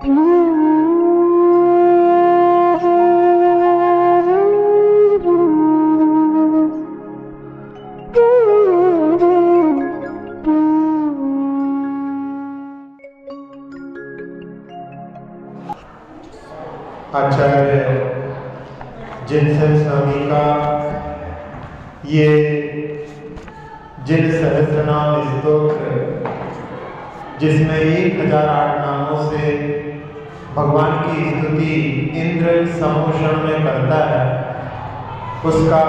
आचार्य जिनसन स्वामी का ये जिन सहस्रनाम स्तोत्र, जिसमें 1008 नामों से भगवान की स्तुति इंद्र समोषण में करता है, उसका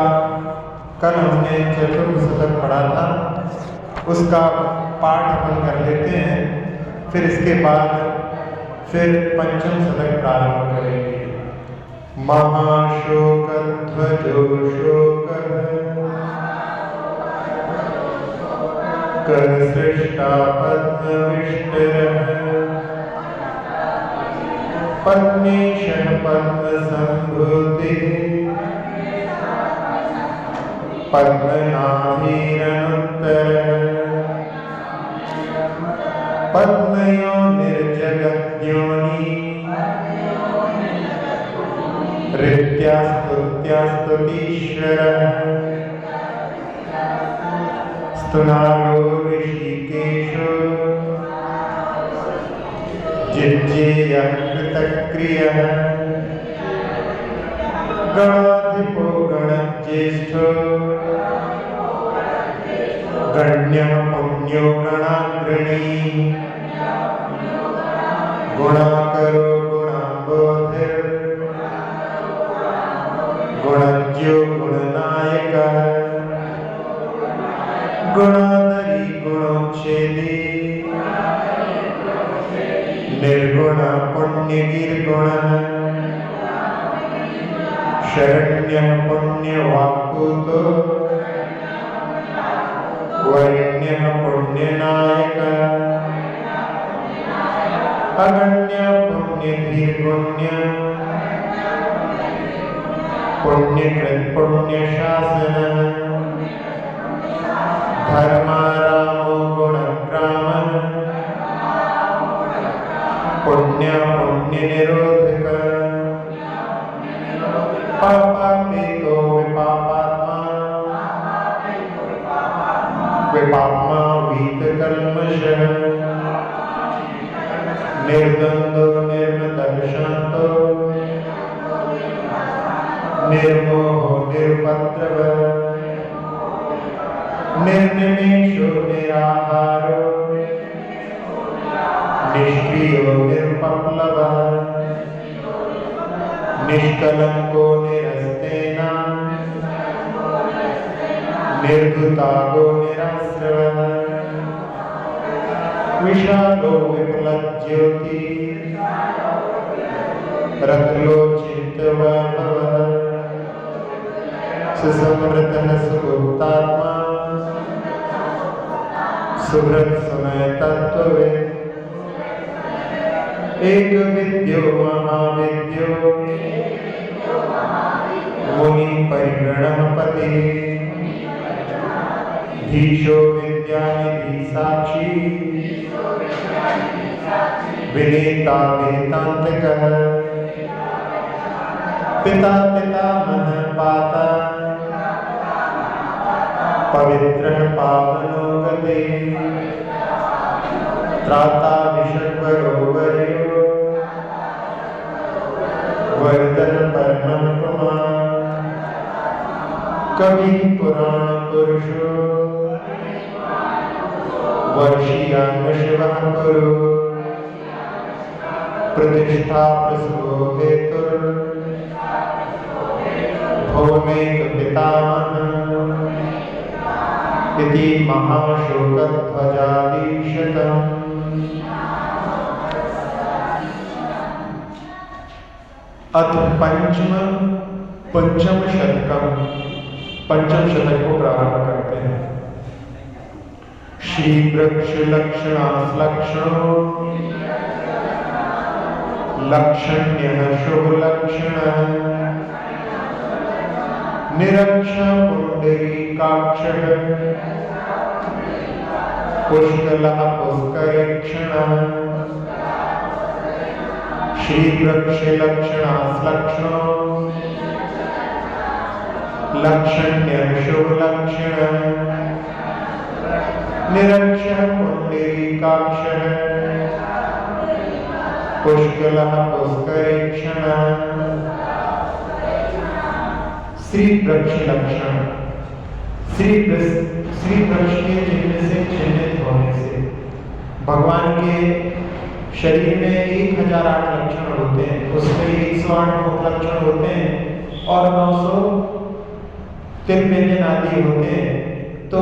कल हमने चतुर्थ शतक पढ़ा था। उसका पाठ अपन कर लेते हैं, फिर इसके बाद फिर पंचम शतक प्रारंभ करेंगे। महाशोक ध्वजो शोकः कर सृष्टा पद्मविष्टिरः पद्मेशः पद्मसंभूतिः पद्मनाभिरनुत्तरः पद्मयो निर्जगद्योनि ऋत्यास्तुत्यास्तुतीश्वरः स्तुनालो ऋषिकेशो जिज्ञेयः कृतक्रियः गणाधिपो गणज्येष्ठो गण्यः पुण्यो गणाग्रणी गुणाकरो गुणाम्बोधिर् गुणज्ञो गुणनायकः गुणाधरी गुणोच्छेदी निर्गुण पुण्यगिर्गुणः शरण्यः पुण्यवाक्पूतो वरेण्यः पुण्यनायकः अगण्यः पुण्यधीर्गुण्यः पुण्यकृत् पुण्यशासनः धर्मारामो गुणग्रामः पुण्यः पुण्यनिरोधकः पापापेतो विपापात्मा विपाप्मा वीतकल्मषः निर्द्वन्द्वो निर्मतः शान्तो निर्मोहो निरुपद्रवः निर्निमेषो निराहारो निष्क्रियो निरुपप्लवः निष्कलङ्को निरस्तेन निर्धुतागो निराश्रवः विशालो विपुलज्योति रत्नलोचितवैभवः सुसंवृतः सुगुप्तात्मा सुहृत् सुमयतत्त्ववित् एकविद्यो महाविद्यो मुनि परिगणः पतिः धीशो विद्यानिधि साक्षी विनेता वेदांतकः पिता पितामहः पाता पवित्रः पावनो गतिः त्राता विषग्वरो वर्यो वर्धन परमः पुमान् कवि पुराण पुरुषो वर्षीयान् शिवः कुरु प्रतिष्ठा प्रसवो हेतुर् भौमेक पितामहः इति महाशोकध्वजादीशतम्। अथ पंचम शतकम, पंचम शतक को प्रारंभ करते हैं। श्री वृक्ष लक्षणाश्लक्षणो लक्षण्यः शुभ लक्षणः निरक्ष पुंडरीकाक्षः पुष्कलः पुष्करेक्षणः श्रीवृक्षलक्षणाश्लक्षणो लक्षण्यर्षो लक्षण निरक्षः पुण्डरीकाक्षः पुष्कलः पुष्करेक्षणः। श्रीवृक्ष लक्षण, श्री वृक्ष के चिन्ह से चिन्हित होने से भगवान के शरीर में 1008 लक्षण होते हैं, उसमें 108 मुख लक्षण होते हैं और 900 तिल व्यंजन आदि होते हैं। तो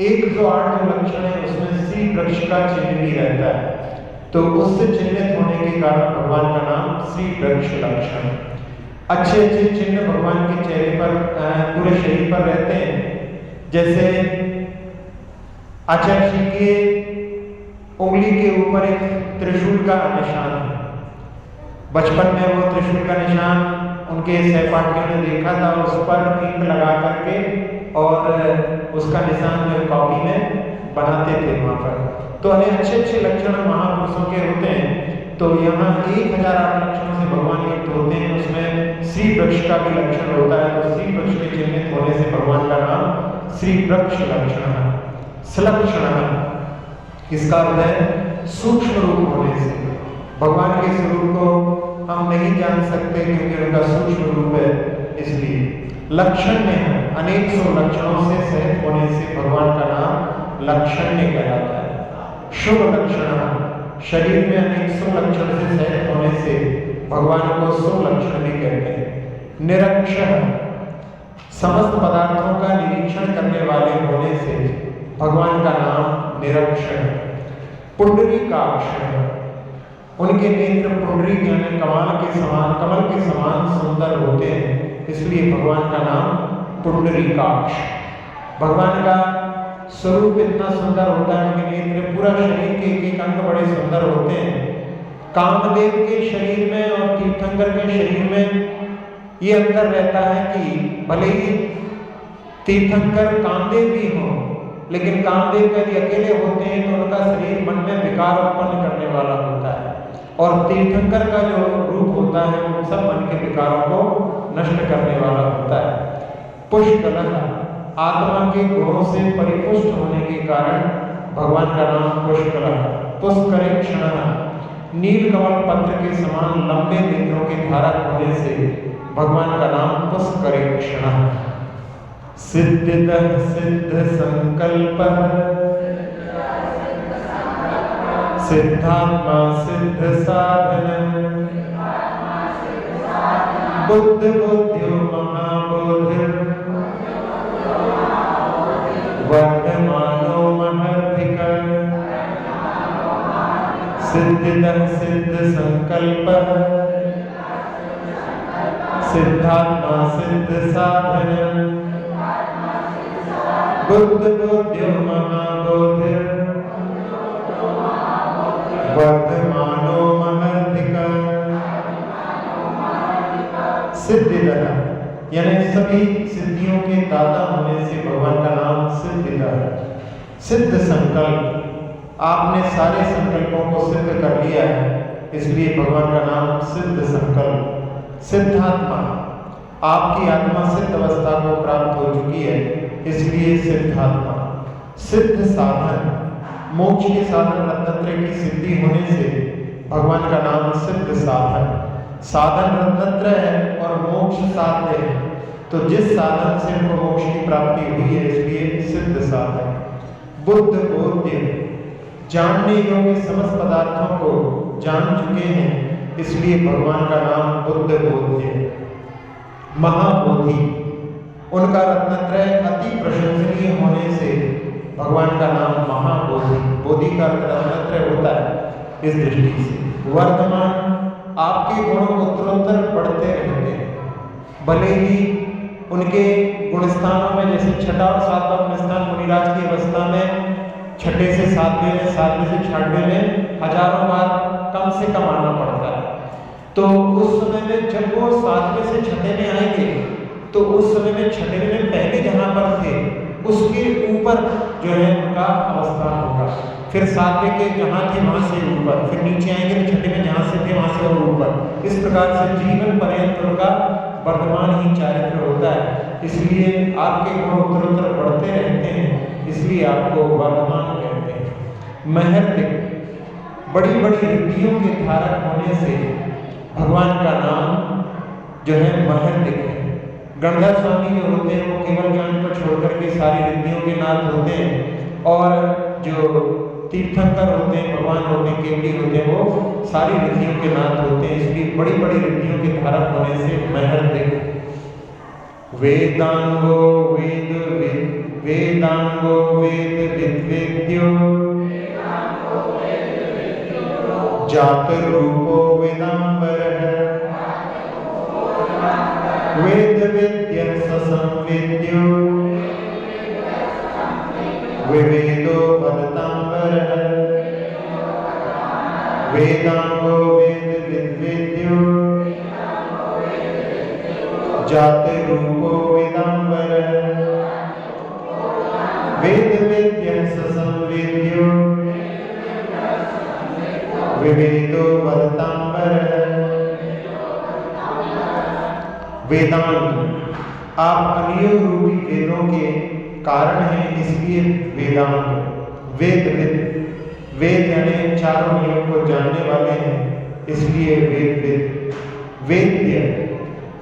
108 जो लक्षण है उसमें श्री वृक्ष का चिन्ह भी रहता है, तो उससे चिन्हित होने के कारण भगवान का नाम श्री वृक्ष लक्षण। अच्छे अच्छे चिन्ह भगवान के चेहरे पर पूरे शरीर पर रहते हैं। जैसे आचार्य जी के उंगली के ऊपर एक त्रिशूल का निशान है। बचपन में वो त्रिशूल का निशान उनके सहपाठियों ने देखा था, उस पर इंक लगा करके और उसका निशान जो कॉपी में बनाते थे वहां पर। तो अनेक अच्छे अच्छे लक्षण महापुरुषों के होते हैं। तो यहाँ 1008 लक्षणों से भगवान युक्त होते हैं, उसमें श्री वृक्ष का भी लक्षण होता है। तो श्री वृक्ष के चिन्हित होने से भगवान का नाम श्री वृक्ष लक्षण है। सलक्षण, इसका अर्थ है सूक्ष्म रूप होने से। भगवान के स्वरूप को हम नहीं जान सकते क्योंकि उनका सूक्ष्म रूप है, इसलिए लक्षण्य है। अनेक सौ लक्षणों से सहित होने से भगवान का नाम लक्षण्य कहलाता है। शुभ लक्षण, शरीर में अनेक सौ लक्षण से सहित होने से भगवान को शुभ लक्षण भी कहते हैं। निरक्षर, समस्त पदार्थों का निरीक्षण करने वाले होने से भगवान का नाम निरक्षर। पुंडरीकाक्ष, उनके नेत्र पुंडरी यानी कमल के समान सुंदर होते हैं, इसलिए भगवान का नाम पुंडरीकाक्ष। भगवान का स्वरूप इतना सुंदर होता है, उनके नेत्र पूरा शरीर के एक अंग बड़े सुंदर होते हैं। कामदेव के शरीर में और तीर्थंकर के शरीर में ये अंतर रहता है कि भले ही तीर्थंकर कामदेव भी हों, लेकिन कामदेव यदि अकेले होते हैं तो उनका शरीर मन में विकार उत्पन्न करने वाला होता है, और तीर्थंकर का जो रूप होता है वो सब मन के विकारों को नष्ट करने वाला होता है। पुष्कलः, आत्मा के गुणों से परिपुष्ट होने के कारण भगवान का नाम पुष्कलः। पुष्करेक्षणः, नीलकमल पत्र के समान लंबे नेत्रों के धारक होने से भगवान का नाम पुष्करेक्षणः। सिद्धितः सिद्ध संकल्पः, सिद्धात्मा सिद्ध साधन, बुद्ध बुद्ध्यो महाबोधिर्, वर्धमानो महर्धिकः। सिद्धितः सिद्ध संकल्पः, सिद्धात्मा सिद्ध साधन, बुद्ध बुद्ध्यो महाबोधिर्, वर्धमानो महर्धिकः। सिद्धितः यानी सभी सिद्धियों के दाता होने से भगवान का नाम सिद्धितः। सिद्ध संकल्प, आपने सारे संकल्पों को सिद्ध कर लिया है, इसलिए भगवान का नाम सिद्ध संकल्प। सिद्धात्मा, आपकी आत्मा सिद्ध अवस्था को प्राप्त हो चुकी है, इसलिए सिद्धात्मा। सिद्ध साधन, मोक्ष के साधन रत्नत्रय की सिद्धि होने से भगवान का नाम सिद्ध साधन। साधन रत्नत्रय है और मोक्ष साध्य है, तो जिस साधन से उनको मोक्ष की प्राप्ति हुई है इसलिए सिद्ध साधन। बुद्ध बोध्य, जानने योग्य समस्त पदार्थों को जान चुके हैं, इसलिए भगवान का नाम बुद्ध बोध्य। महाबोधि, उनका रत्नत्रय अति प्रशंसनीय होने से भगवान का नाम महाबोधि। बोधि का रत्नत्रय होता है इस दृष्टि से। वर्तमान, आपके गुण उत्तरोत्तर बढ़ते रहते हैं, भले ही उनके गुण स्थानों में जैसे छठा और सातवां गुण स्थान मुनिराज की अवस्था में छठे से सातवें में, सातवें से छठवें में हजारों बार कम से कम आना पड़ता है। तो उस समय में जब वो सातवें से छठे में आएंगे तो उस समय में छठे में पहले जहाँ पर थे उसके ऊपर जो है उनका अवस्थान होगा। फिर सातवें के जहाँ थे वहाँ से ऊपर, फिर नीचे आएंगे तो छठे में जहाँ से थे वहाँ से और ऊपर। इस प्रकार से जीवन पर्यंत उनका वर्तमान ही चारित्र होता है। इसलिए आपके गुण उत्तर उत्तर बढ़ते रहते हैं, इसलिए आपको वर्तमान कहते हैं। महर्तिक बड़ी बड़ी रिद्धियों के धारक होने से भगवान का नाम जो है महर्तिक है। गणधर स्वामी जो होते हैं वो केवल ज्ञान को छोड़कर के सारी रिद्धियों के नाथ होते हैं, और जो तीर्थंकर होते हैं, भगवान होते हैं, केवली होते हैं, वो सारी रिद्धियों के नाथ होते हैं। इसलिए बड़ी बड़ी रिद्धियों के धारक होने से महर्तिक। वेदांगो वेदांगो वेद विद्वेद्यो जात रूपो वेदांबरः वेद विद्य ससंवेद्यो विवेदो वदतांबरः वेदांगो वेद विद्वेद्यो जाते रूपो वेदांबरः वेद विद्य ससंवेद्यो विवेदो वदतांबरः। वेदांत आप अनियोग रूपी वेदों के कारण हैं, इसलिए वेदांत। वेद यानी चारों नियम को जानने वाले हैं, इसलिए वेद्य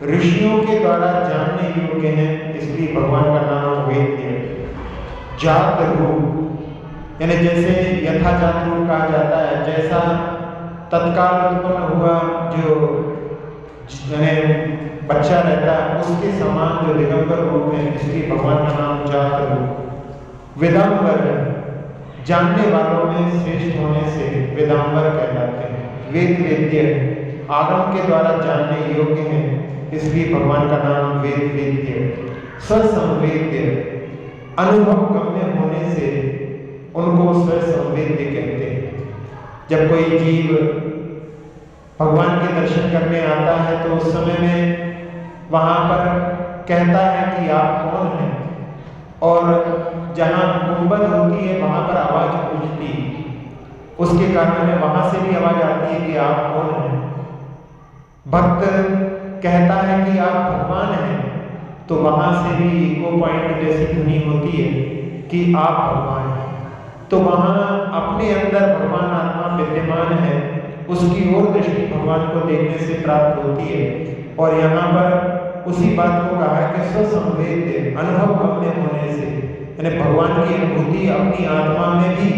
ऋषियों के द्वारा जानने योग्य हैं, इसलिए भगवान का नाम वेद्य। जात रूप यानी जैसे यथाजात रूप कहा जाता है, जैसा तत्काल उत्पन्न हुआ जो यानी बच्चा रहता है उसके समान जो दिगंबर रूप है, इसलिए भगवान का नाम जात रूप। वेदांबर जानने वालों में श्रेष्ठ होने से वेदांबर कहलाते हैं। वेद वेद्य आगम के द्वारा जानने योग्य हैं, इसलिए भगवान का नाम वेद वेद्य। स्वसंवेद्य अनुभव गम्य होने से उनको स्वसंवेद्य कहते हैं। जब कोई जीव भगवान के दर्शन करने आता है तो उस समय में वहाँ पर कहता है कि आप कौन हैं, और जहाँ गुंबद होती है वहाँ पर आवाज गूंजती है, उसके कारण में वहाँ से भी आवाज आती है कि आप कौन हैं। भक्त कहता है कि आप भगवान हैं, तो वहाँ से भी इको पॉइंट जैसी ध्वनि होती है कि आप भगवान हैं। तो वहाँ अपने अंदर भगवान आत्मा विद्यमान है, उसकी ओर दृष्टि भगवान को देखने से प्राप्त होती है। और यहाँ पर उसी बात को कहा है कि स्वसंवेद्य अनुभव गम्य होने से, यानी भगवान की अनुभूति अपनी आत्मा में भी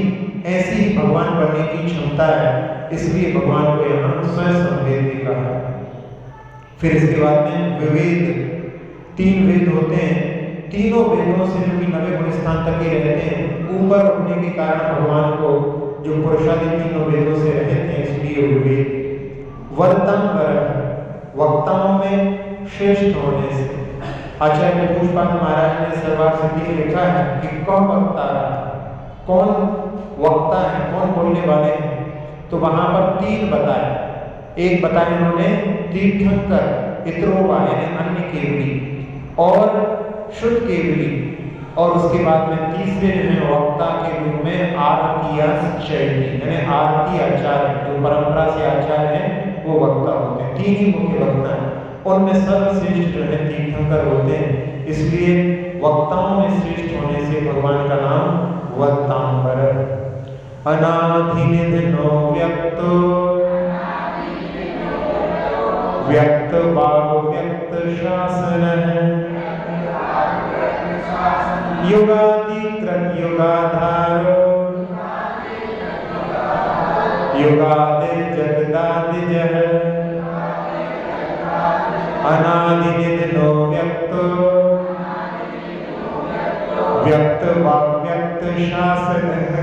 ऐसी ही भगवान बनने की क्षमता है, इसलिए भगवान को यहाँ स्वसंवेद्य कहा है। फिर इसके बाद में विवेद, 3 वेद होते हैं, तीनों वेदों से जो कि 90 गुण स्थान तक ही रहते हैं, ऊपर उठने के कारण भगवान को जो पुरुषादि तीनों वेदों से रहते हैं, इसलिए विवेद। वर्तंबर वक्ताओं में श्रेष्ठ होने से। आचार्य पुष्पाद महाराज ने सर्वार्थ सिद्धि में लिखा है कि कौन वक्ता रहा, कौन वक्ता है, कौन बोलने वाले हैं, तो वहां पर 3 बताए। एक बताया उन्होंने तीर्थंकर, इतरोवा यानी अन्य केवली और शुद्ध केवली, और उसके बाद में तीसरे जो है वक्ता के रूप में आरतीय शैली यानी आरती आचार्य, जो परंपरा से आचार्य है वो वक्ता होते हैं। 3 ही मुख्य वक्ता हैं, उनमें सर्वश्रेष्ठ जो है तीर्थंकर होते हैं, इसलिए वक्ताओं में श्रेष्ठ होने से भगवान का नाम वक्तांबर। अनाधिनिधनो व्यक्तो व्यक्त वाग व्यक्त शासन युगादिकृत युगाधारो युगादि जगदादिजः अनादिनिधनो व्यक्तो व्यक्त वाग्व्यक्त शासनः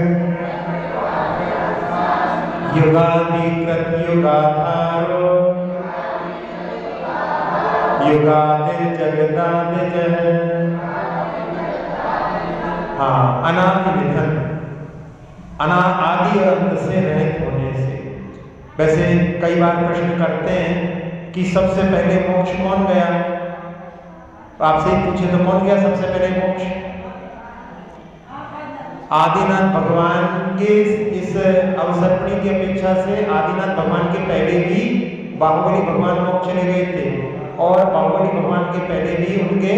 युगादिकृत युगाधारो युगादि जगदादिजः। हाँ, अनादि निधन, आदि और अंत से रहित होने से। वैसे कई बार प्रश्न करते हैं कि सबसे पहले मोक्ष कौन गया, तो आपसे ही पूछे तो कौन गया सबसे पहले मोक्ष? आदिनाथ भगवान के अपेक्षा से आदिनाथ भगवान के पहले भी बाहुबली भगवान मोक्ष चले गए थे, और बाहुबली भगवान के पहले भी उनके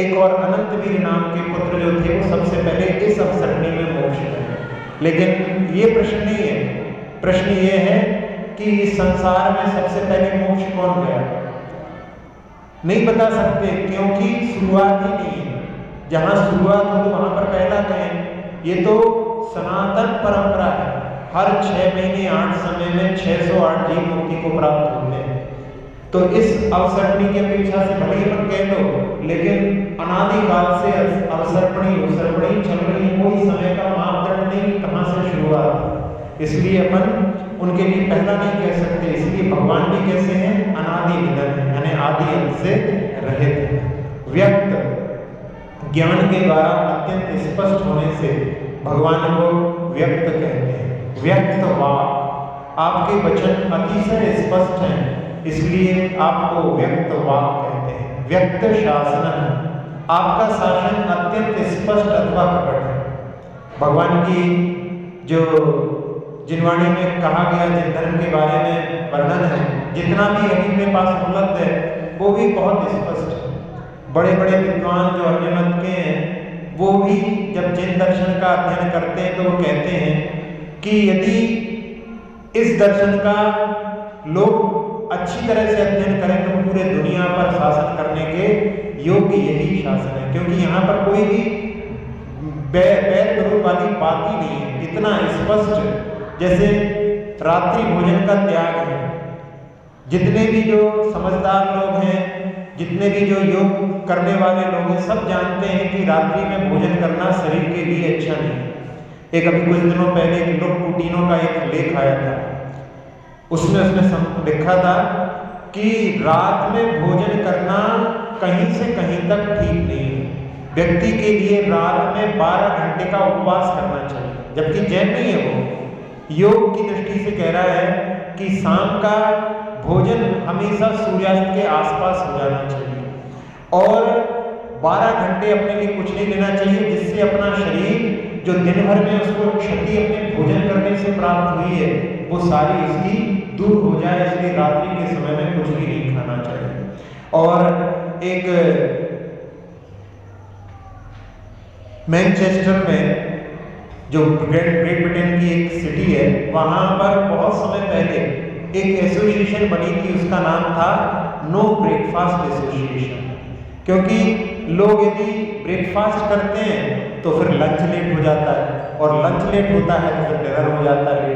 एक और अनंतवीर नाम के पुत्र जो थे वो सबसे पहले इस अवसरणी में मोक्ष गए। लेकिन ये प्रश्न नहीं है, प्रश्न ये है कि इस संसार में सबसे पहले मोक्ष कौन गया? नहीं बता सकते, क्योंकि शुरुआत ही नहीं है। जहां शुरुआत हो तो वहां पर पहला कहें। ये तो सनातन परंपरा है, हर 6 महीने 8 समय में 608 जीव मुक्ति को प्राप्त होते हैं। तो इस अवसरणी की अपेक्षा से भले ही मत कह लो, लेकिन अनादिकाल से अवसरपणी उसरपणी चल रही, कोई समय का मापदंड नहीं कहां से शुरुआत। इसलिए अपन उनके लिए पहला नहीं कह सकते। इसलिए भगवान भी कैसे हैं? अनादि निधन है, यानी आदि अंत से रहित है। व्यक्त ज्ञान के द्वारा अत्यंत स्पष्ट होने से भगवान को व्यक्त कहते हैं। व्यक्त वाक, आपके वचन अतिशय स्पष्ट हैं, इसलिए आपको व्यक्त वाक कहते हैं। व्यक्त शासन, आपका शासन अत्यंत स्पष्ट अथवा प्रकट है। भगवान की जो जिनवाणी में कहा गया जिन धर्म के बारे में वर्णन है, जितना भी अभी के पास उपलब्ध है वो भी बहुत स्पष्ट है। बड़े बड़े विद्वान जो अन्य मत के हैं वो भी जब जिन दर्शन का अध्ययन करते हैं तो वो कहते हैं कि यदि इस दर्शन का लोग अच्छी तरह से अध्ययन करें तो पूरे दुनिया पर शासन करने के योग्य यही शासन है। क्योंकि यहाँ पर कोई भी बैर विरोध वाली बात ही नहीं है, इतना स्पष्ट। जैसे रात्रि भोजन का त्याग है, जितने भी जो समझदार लोग हैं, जितने भी जो योग करने वाले लोग हैं, सब जानते हैं कि रात्रि में भोजन करना शरीर के लिए अच्छा नहीं। एक अभी कुछ दिनों पहले लोग पुटीनों का एक लेख आया था, उसमें लिखा था कि रात में भोजन करना कहीं से कहीं तक ठीक नहीं है। व्यक्ति के लिए रात में 12 घंटे का उपवास करना चाहिए, जबकि जैन नहीं है, वो योग की दृष्टि से कह रहा है कि शाम का भोजन हमेशा सूर्यास्त के आसपास हो जाना चाहिए, और 12 घंटे अपने लिए कुछ नहीं लेना चाहिए, जिससे अपना शरीर जो दिन भर में उसको क्षति अपने भोजन करने से प्राप्त हुई है वो सारी उसकी दूर हो जाए। इसलिए रात्रि के समय में कुछ भी नहीं खाना चाहिए। और एक मैनचेस्टर में जो ग्रेट ब्रिटेन की एक सिटी है, वहां पर बहुत समय पहले एक एसोसिएशन बनी थी, उसका नाम था नो ब्रेकफास्ट एसोसिएशन। क्योंकि लोग यदि ब्रेकफास्ट करते हैं तो फिर लंच लेट हो जाता है, और लंच लेट होता है तो फिर डिनर हो जाता है।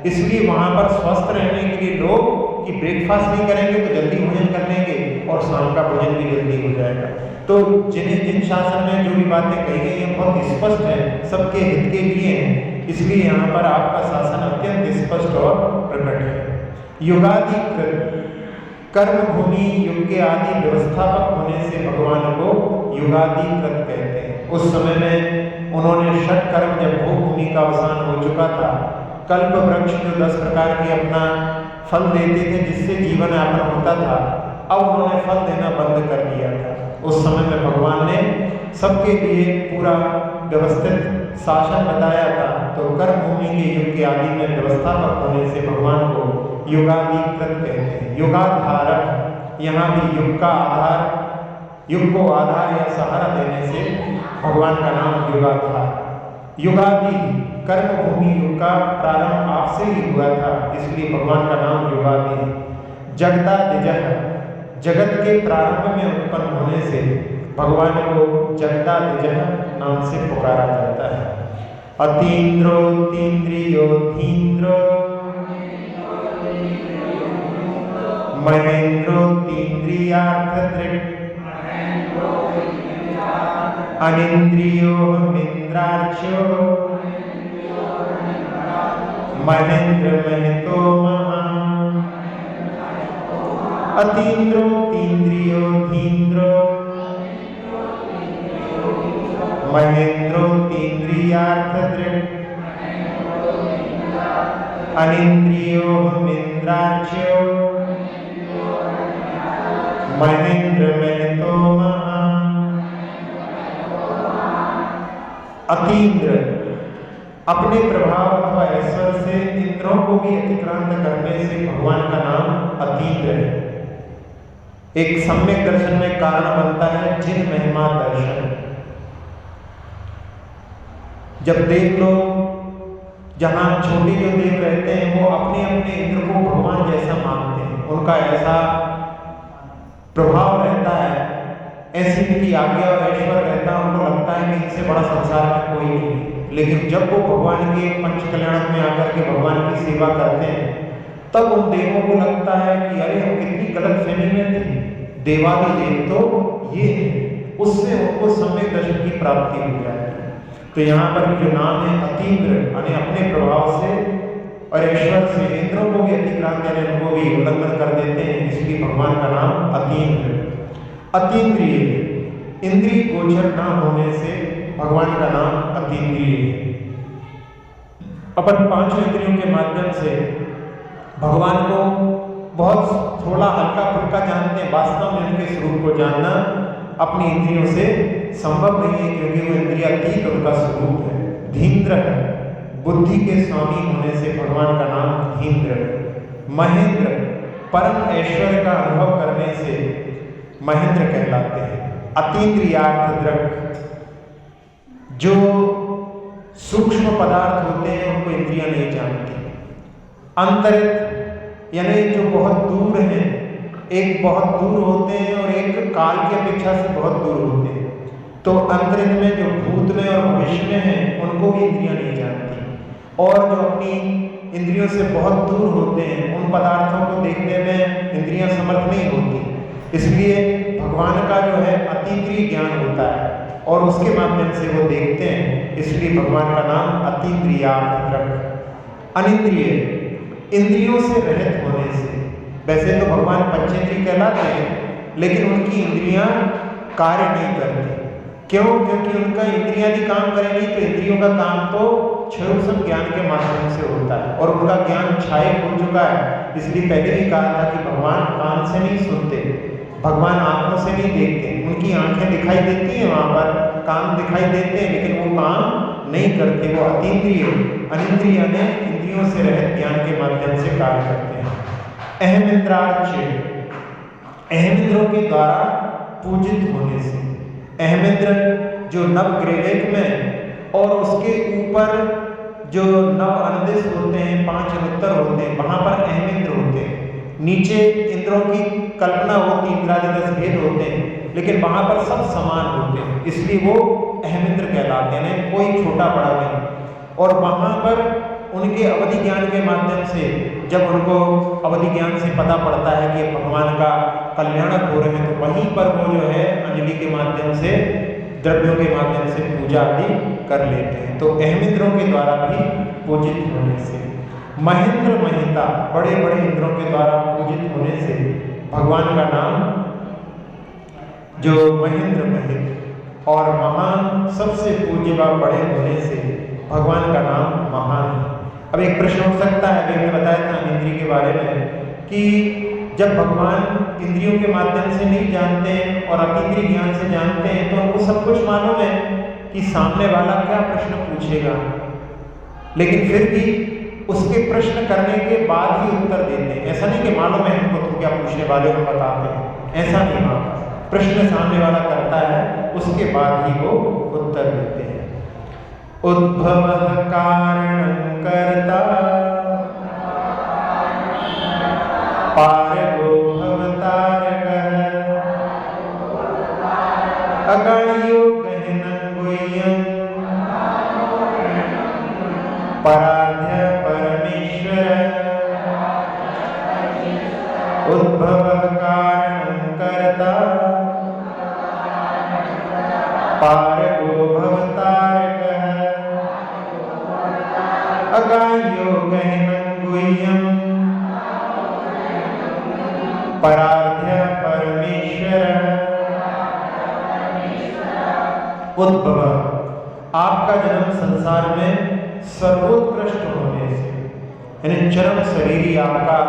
इसलिए वहां पर स्वस्थ रहने के लिए लोग कि ब्रेकफास्ट नहीं करेंगे तो जल्दी भोजन कर लेंगे और शाम का भोजन भी जल्दी हो जाएगा। तो जिन शासन में जो भी बातें कही गई हैं बहुत स्पष्ट है, सबके हित के लिए हैं। इसलिए यहाँ पर आपका शासन अत्यंत स्पष्ट और प्रकट है। युगाधिकृत, कर्म भूमि युग के आदि व्यवस्थापक होने से भगवान को युगाधिकृत कहते हैं। उस समय में उन्होंने षट कर्म, जब भोग भूमि का अवसान हो चुका था, कल्प वृक्ष जो 10 प्रकार के अपना फल देते थे जिससे जीवन यापन होता था, अब उन्होंने फल देना बंद कर दिया था। उस समय में भगवान ने सबके लिए पूरा व्यवस्थित शासन बताया था। तो कर्म भूमि के युग के आदि में व्यवस्थापक होने से भगवान को युगाधिकृत कहते हैं। युगाधारक, यहाँ भी युग का आधार, युग को आधार या सहारा देने से भगवान का नाम युगाधार। युगादि, कर्म भूमि युग का प्रारंभ आपसे ही हुआ था, इसलिए भगवान का नाम युगादि है। जगदादिजः, जगत के प्रारंभ में उत्पन्न होने से भगवान को जगदादिजः नाम से पुकारा जाता है। अतीन्द्रो तीन्द्रियो धीन्द्रो, महेन्द्रो तीन्द्रियार्थदृक्, अनिन्द्रियो मिन्द्रार्च्यो, महेन्द्र महतो महान्। अतीन्द्रो तीन्द्रियो धीन्द्रो, महेन्द्रो तीन्द्रियार्थदृक्, अनिन्द्रियो मिन्द्रार्च्यो, महेन्द्र महतो महान्। अतीन्द्र, अपने प्रभाव अथवा ऐश्वर्य से इंद्रों को भी अतिक्रांत करने से भगवान का नाम अतीन्द्र है। एक सम्यक दर्शन में कारण बनता है जिन महिमा दर्शन। जब देव लोग जहां छोटे जो देव रहते हैं वो अपने अपने इंद्र को भगवान जैसा मानते हैं, उनका ऐसा प्रभाव रहता है, ऐसी उनकी आज्ञा और ऐश्वर्य रहता है, उनको लगता है कि इनसे बड़ा संसार में कोई नहीं। लेकिन जब वो भगवान के पंच कल्याण में आकर के भगवान की सेवा करते हैं तब उन देवों को लगता है कि अरे हम कितनी गलत फहमी में थे, देवादिदेव तो ये है। उससे उनको सम्यक दर्शन की प्राप्ति हो जाती है। तो यहाँ पर जो नाम है अतीन्द्र, यानी अपने प्रभाव से और ऐश्वर्य से इंद्रों को भी अतिक्रांत यानी उनको भी उल्लंघन कर देते हैं, इसलिए भगवान का नाम अतीन्द्र। अतीन्द्रिय, इंद्रिय गोचर न होने से भगवान का नाम अतीन्द्रिय है। अपन पांचों इंद्रियों के माध्यम से भगवान को बहुत थोड़ा हल्का फुल्का जानते हैं, वास्तव में उनके स्वरूप को जानना अपनी इंद्रियों से संभव नहीं है, क्योंकि वो इंद्रियातीत उनका स्वरूप है। धीन्द्र है, बुद्धि के स्वामी होने से भगवान का नाम धीन्द्र। महेंद्र, परम ऐश्वर्य का अनुभव करने से महेंद्र कहलाते हैं। अतीन्द्रियार्थ दृक्, जो सूक्ष्म पदार्थ होते हैं उनको इंद्रियां नहीं जानती। अंतरित यानी जो बहुत दूर हैं, एक बहुत दूर होते हैं और एक काल की अपेक्षा से बहुत दूर होते हैं। तो अंतरित में जो भूत में और भविष्य में हैं उनको भी इंद्रियां नहीं जानती। और जो अपनी इंद्रियों से बहुत दूर होते हैं उन पदार्थों को देखने में इंद्रियां समर्थ नहीं होती। इसलिए भगवान का जो है अतीन्द्रिय ज्ञान होता है और उसके माध्यम से वो देखते हैं, इसलिए भगवान का नाम अतीन्द्रियार्थ दृक्। अनिंद्रिय, इंद्रियों से रहित होने से। वैसे तो भगवान पंचेंद्रिय कहलाते हैं, लेकिन उनकी इंद्रियां कार्य नहीं करती। क्यों? क्योंकि उनका इंद्रियां भी काम करेंगी तो इंद्रियों का काम तो क्षयोत्सव ज्ञान के माध्यम से होता है और उनका ज्ञान छाये हो चुका है। इसलिए पहले भी कहा था कि भगवान कान से नहीं सुनते, भगवान आंखों से नहीं देखते। उनकी आंखें दिखाई देती हैं, वहां पर कान दिखाई देते हैं, लेकिन वो काम नहीं करते। वो अतीन्द्रिय, अनिंद्रिय ने इंद्रियों से रहित ज्ञान के माध्यम से कार्य करते हैं। अहम इंद्रार्च्य, अहम इंद्रों के द्वारा पूजित होने से। अहम इंद्र जो नव ग्रेवेक में और उसके ऊपर जो नव अनुदेश होते हैं, 5 अनुत्तर होते हैं, वहां पर अहम इंद्र होते हैं। नीचे इंद्रों की कल्पना होती, इंद्रादि 10 भेद होते हैं, लेकिन वहां पर सब समान होते हैं, इसलिए वो अहम इंद्र कहलाते हैं, कोई छोटा बड़ा नहीं। और वहां पर उनके अवधि ज्ञान के माध्यम से जब उनको अवधि ज्ञान से पता पड़ता है कि भगवान का कल्याणक हो रहे हैं, तो वहीं पर वो जो है अंजलि के माध्यम से, द्रव्यों के माध्यम से पूजा आदि कर लेते हैं। तो अहम इंद्रों के द्वारा भी पूजित होने से। महेंद्र महिता, बड़े बड़े इंद्रों के द्वारा पूजित होने से भगवान का नाम जो महेंद्र महित और महान, सबसे पूज्य व बड़े होने से भगवान का नाम महान है। अब एक प्रश्न उठ सकता है, मैंने बताया था इंद्रिय के बारे में कि जब भगवान इंद्रियों के माध्यम से नहीं जानते हैं और अतीन्द्रिय ज्ञान से जानते हैं, तो उनको सब कुछ मालूम है कि सामने वाला क्या प्रश्न पूछेगा, लेकिन फिर भी उसके प्रश्न करने के बाद ही उत्तर देते हैं। ऐसा नहीं कि मालूम है हमको तुम क्या पूछने वाले हो बताते हैं, ऐसा नहीं। मालूम प्रश्न सामने वाला करता है, उसके बाद ही वो उत्तर देते हैं। उद्भव कारणं कर्ता पारगो भवतारकः अगण्यो गहनं गुह्यं पराध्य परमेश्वर। उद्भव कारणं कर्ता पारगो भवतारकः अगाह्यो गहनं गुह्यं पराध्य परमेश्वर। उद्भव, आपका जन्म संसार में सर्वोत्कृष्ट होने से, यानी चरम शरीरी आपका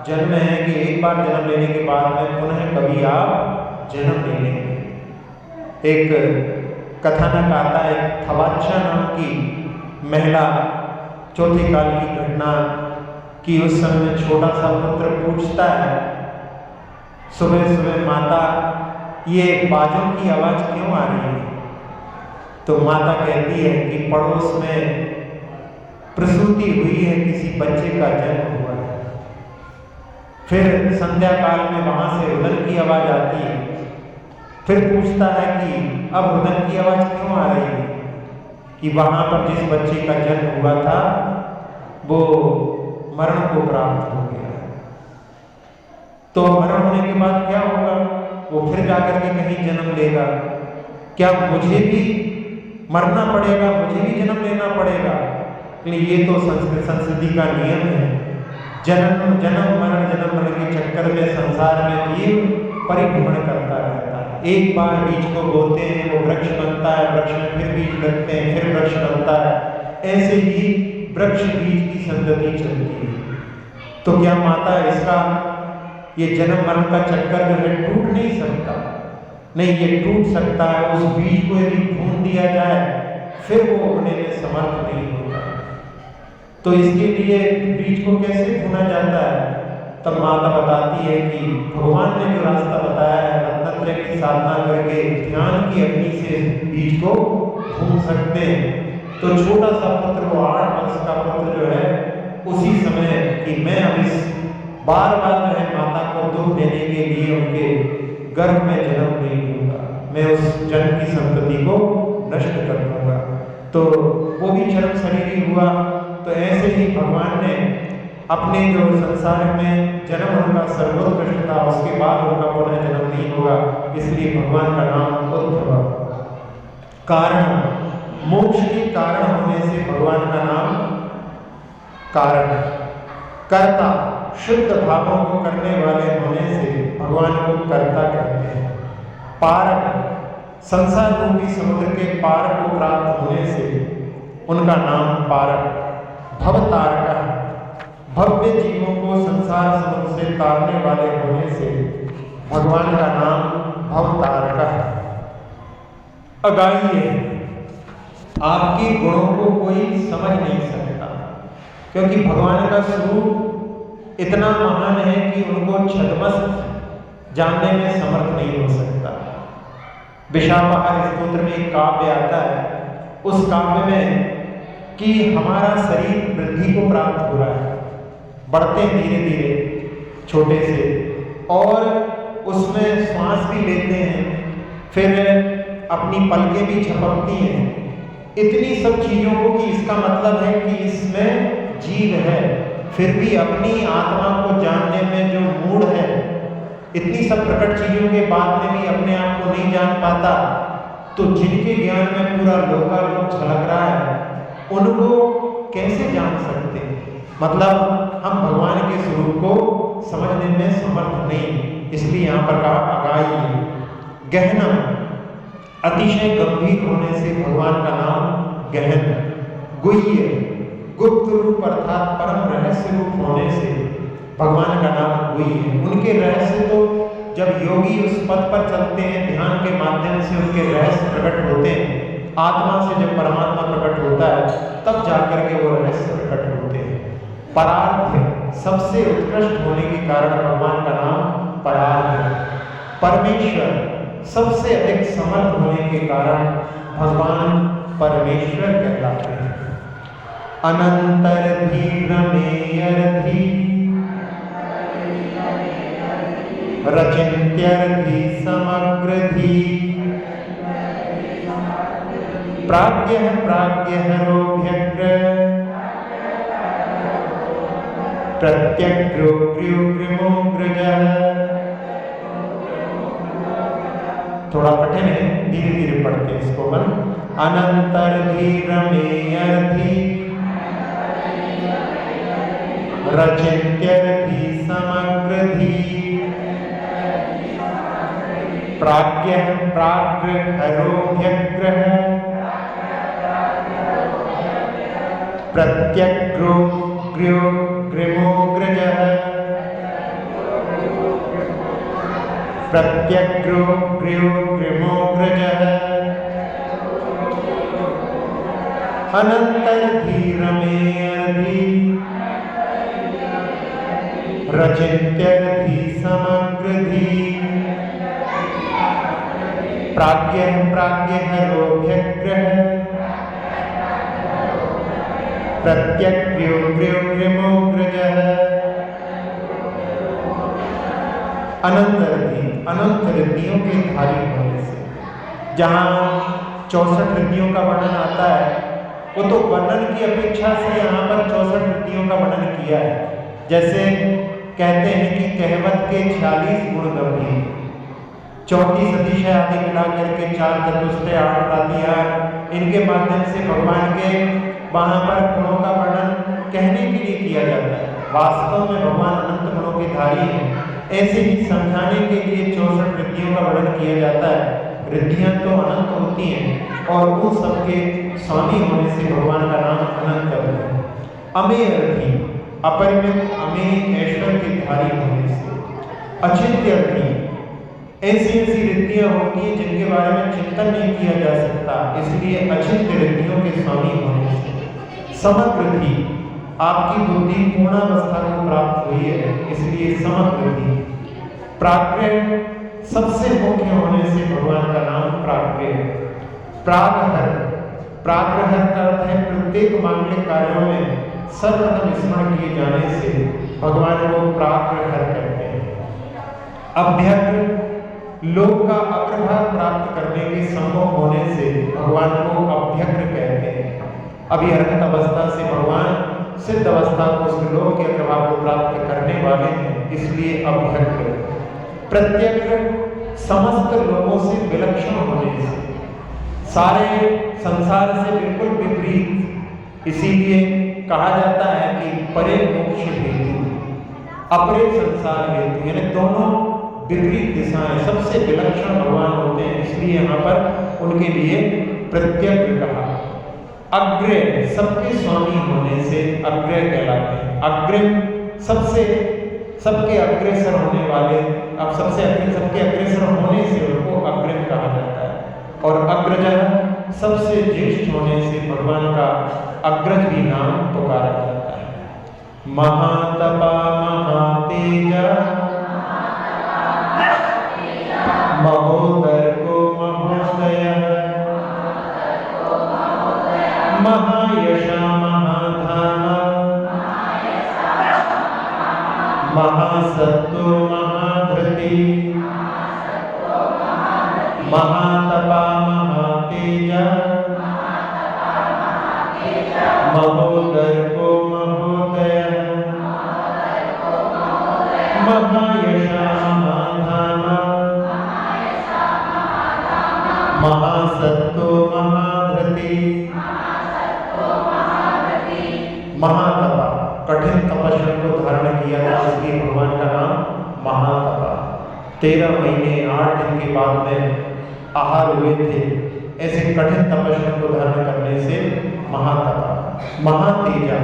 जन्म है कि एक बार जन्म लेने के बाद में पुनः कभी आप जन्म नहीं लेंगे। एक कथानक आता है, थवाच्छा नाम की महिला चौथे काल की घटना कि उस समय छोटा सा पुत्र पूछता है सुबह सुबह, माता ये बाजों की आवाज़ क्यों आ रही है? तो माता कहती है कि पड़ोस में प्रसूति हुई है, किसी बच्चे का जन्म हुआ है। फिर संध्या काल में वहाँ से रुदन की आवाज़ आती है। फिर पूछता है कि अब रुदन की आवाज़ क्यों आ रही है? कि वहाँ पर जिस बच्चे का जन्म हुआ था वो मरण को प्राप्त हो गया। तो मरण होने के बाद क्या होगा? वो फिर जाकर के कहीं जन्म लेगा। क्या मुझे भी मरना पड़ेगा, मुझे भी जन्म लेना पड़ेगा? ये तो संस्कृति का नियम है। जन्म जन्म मरण के चक्कर में संसार में जीव परिभ्रमण करता रहता है। एक बार बीज को बोते हैं, वो वृक्ष बनता है, वृक्ष में फिर बीज लगते हैं, फिर वृक्ष बनता है। ऐसे ही वृक्ष बीज की संतति चलती है। तो क्या माता इसका ये जन्म मरण का चक्कर जो है टूट नहीं सकता? नहीं, ये टूट सकता है। उस बीज को यदि भून दिया जाए फिर वो उगने में समर्थ नहीं होता। तो इसके लिए बीज को कैसे भूना जाता है? तब माता बताती है कि भगवान ने जो रास्ता बताया है, रत्नत्रय की साधना करके ध्यान की अग्नि से बीज को भून सकते हैं। तो छोटा सा पुत्र, वो 8 वर्ष का पुत्र जो है, उसी समय कि मैं अब इस बार बार जो है माता को दुख देने के लिए उनके गर्भ में जन्म नहीं दूंगा, मैं उस जन्म की संतति को नष्ट कर दूंगा। तो वो भी चरम शरीरी हुआ। तो ऐसे ही भगवान ने अपने जो संसार में जन्म उनका सर्वोत्कृष्ट था, उसके बाद उनका पुनः जन्म नहीं होगा, इसलिए भगवान का नाम उद्धव। कारण, मोक्ष के कारण होने से भगवान का नाम कारण। कर्ता, शुद्ध भावों को करने वाले होने से भगवान को कर्ता कहते हैं। पारक, संसार रूपी समुद्र के पार को प्राप्त होने से उनका नाम पारक। भवतारक, भव्य जीवों को संसार समुद्र से तारने वाले होने से भगवान का नाम भवतारक है। अगाइए, आपके गुणों को कोई समझ नहीं सकता, क्योंकि भगवान का स्वरूप इतना महान है कि उनको छद्मस्त जानने में समर्थ नहीं हो सकता। विशापाहार स्तोत्र में एक काव्य आता है, उस काव्य में कि हमारा शरीर वृद्धि को प्राप्त हो रहा है, बढ़ते हैं धीरे धीरे छोटे से, और उसमें श्वास भी लेते हैं, फिर अपनी पलकें भी झपकती हैं। इतनी सब चीज़ों को कि इसका मतलब है कि इसमें जीव है, फिर भी अपनी आत्मा को जानने में जो मूढ़ है, इतनी सब प्रकट चीज़ों के बाद में भी अपने आप को नहीं जान पाता, तो जिनके ज्ञान में पूरा लोकालोक झलक रहा है, उनको कैसे जान सकते? मतलब हम भगवान के स्वरूप को समझने में समर्थ नहीं। इसलिए यहाँ पर कहा अगाई। गहना, अतिशय गंभीर होने से भगवान का नाम गहन। गुह्य, गुप्त रूप अर्थात परम रहस्य रूप होने से भगवान का नाम गुह्य। उनके रहस्य तो जब योगी उस पथ पर चलते हैं, ध्यान के माध्यम से उनके रहस्य प्रकट होते हैं, आत्मा से जब परमात्मा प्रकट होता है तब जाकर के वो रहस्य प्रकट होते हैं। परार्थ, सबसे उत्कृष्ट होने के कारण भगवान का नाम परार्थ है। परमेश्वर, सबसे अधिक समर्थ होने के कारण भगवान परमेश्वर कहलाते हैं। अनंतर धीर मेयरधि, रचिन्त्यर्धि समग्रधि, प्राज्ञः प्राज्ञहरोऽभ्यग्र, प्रत्यग्रो ग्रीवोऽग्रजः। थोड़ा कठिन है, धीरे धीरे पढ़ते हैं इसको। अनंतर धीर मेयरधि, रचिन्त्यर्धि समग्रधि, प्राज्ञः प्राज्ञहरोऽभ्यग्रः, प्रत्यग्रो ग्रीवोऽग्रजः, प्रत्यग्रो ग्रीवोऽग्रजः, अनंतर धीर में अर्धी रचित्यर्धी समग्र धी प्राज्ञ रोभ्यग्रह प्रत्यग्र्योग्र्योग्र्यमोग्रजः अनंत रिद्धियों के धारी होने से। जहाँ 64 रिद्धियों का वर्णन आता है, वो तो वर्णन की अपेक्षा से यहाँ पर 64 रिद्धियों का वर्णन किया है। जैसे कहते हैं कि कहवत के 46 गुण गंभीर, 34 अतिशय आदि मिलाकर के 4 चतुष्टय 8 प्रातिहार, इनके माध्यम से भगवान के वहाँ पर गुणों का वर्णन कहने के लिए किया जाता है। वास्तव में भगवान अनंत गुणों के धारी हैं। ऐसे ही समझाने के लिए 64 रिद्धियों का वर्णन किया जाता है। रिद्धियाँ तो अनंत होती हैं और उन सबके स्वामी होने से भगवान का नाम अनंत है। अमेय रिद्धि, अपरिमित अमेय ऐश्वर्य के धारी होने से। अचिंत्य रिद्धि, ऐसी रिद्धियाँ होती हैं जिनके बारे में चिंतन नहीं किया जा सकता, इसलिए अचिंत्य रिद्धियों के स्वामी होने से। समग्र रिद्धि, आपकी बुद्धि पूर्णावस्था को प्राप्त हुई है, इसलिए समग्र रिद्धि। प्राज्ञ, सबसे मुख्य होने से भगवान का नाम प्राज्ञ है। प्रागहर, प्राग्रहर का अर्थ है प्रत्येक मांगलिक कार्यों में सर्वप्रथम स्मरण किए जाने से भगवान को प्राग्रहर कहते हैं। अभ्यग्र, लोक का अग्रभाग प्राप्त करने के सम्मुख होने से भगवान को अभ्यग्र कहते हैं। अभी अरहत अवस्था से भगवान सिद्ध अवस्था को उस लोक के अग्रभाग को प्राप्त करने वाले हैं, इसलिए अभ्यग्र। प्रत्यग्र, समस्त लोगों से विलक्षण होने से, सारे संसार से बिल्कुल विपरीत, इसीलिए कहा जाता है कि परे मोक्ष हेतु अपरे संसार हेतु, यानी दोनों विपरीत दिशाएं, सबसे विलक्षण भगवान होते हैं, इसलिए यहाँ पर उनके लिए प्रत्यग्र कहा। अग्रे, सबके स्वामी होने से अग्रे कहलाते हैं। अग्रिम, सबके अग्रेसर होने वाले, अब सबके अग्रेसर होने से उनको अग्रिम कहा जाता है। और अग्रजः, सबसे ज्येष्ठ होने से भगवान का अग्रज भी नाम पुकारा जाता है। महातपा महातेजा महोदर को महोदय, महायशा महाधामा महासत्तो महाधृति महातपा महातेजा महोदर को महोदय महायशा महाधामा महासत्तो महाधृति। महातपा, कठिन तपस्या को धारण किया था, इसलिए भगवान का नाम महातपा। 13 महीने 8 दिन के बाद में आहार हुए थे, ऐसे कठिन तपस्या को धारण करने से महातपा। महातेजा,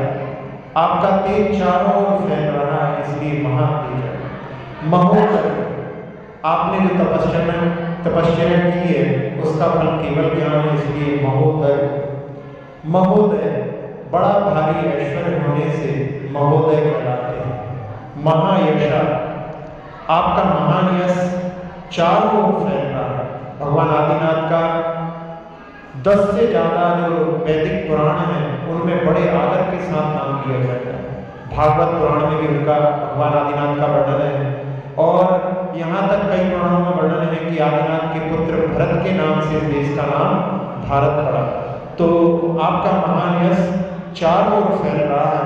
आपका तेज चारों ओर फैल रहा है, इसलिए महातेजा। महोदर, आपने जो तपस्या की है उसका फल केवल ज्ञान है, इसलिए महोदर। महोदय, बड़ा भारी ऐश्वर्य होने से महोदय कहलाते हैं। महायशा, आपका महान यश चारों ओर फैल रहा है। भगवान आदिनाथ का 10 से ज्यादा जो वैदिक पुराण हैं उनमें बड़े आदर के साथ नाम लिया जाता है। भागवत पुराण में भी उनका, भगवान आदिनाथ का वर्णन है, और यहाँ तक कई पुराणों में वर्णन है कि आदिनाथ के पुत्र भरत के नाम से देश का नाम भारत पड़ा। तो आपका महान यश चारों ओर फैल रहा है।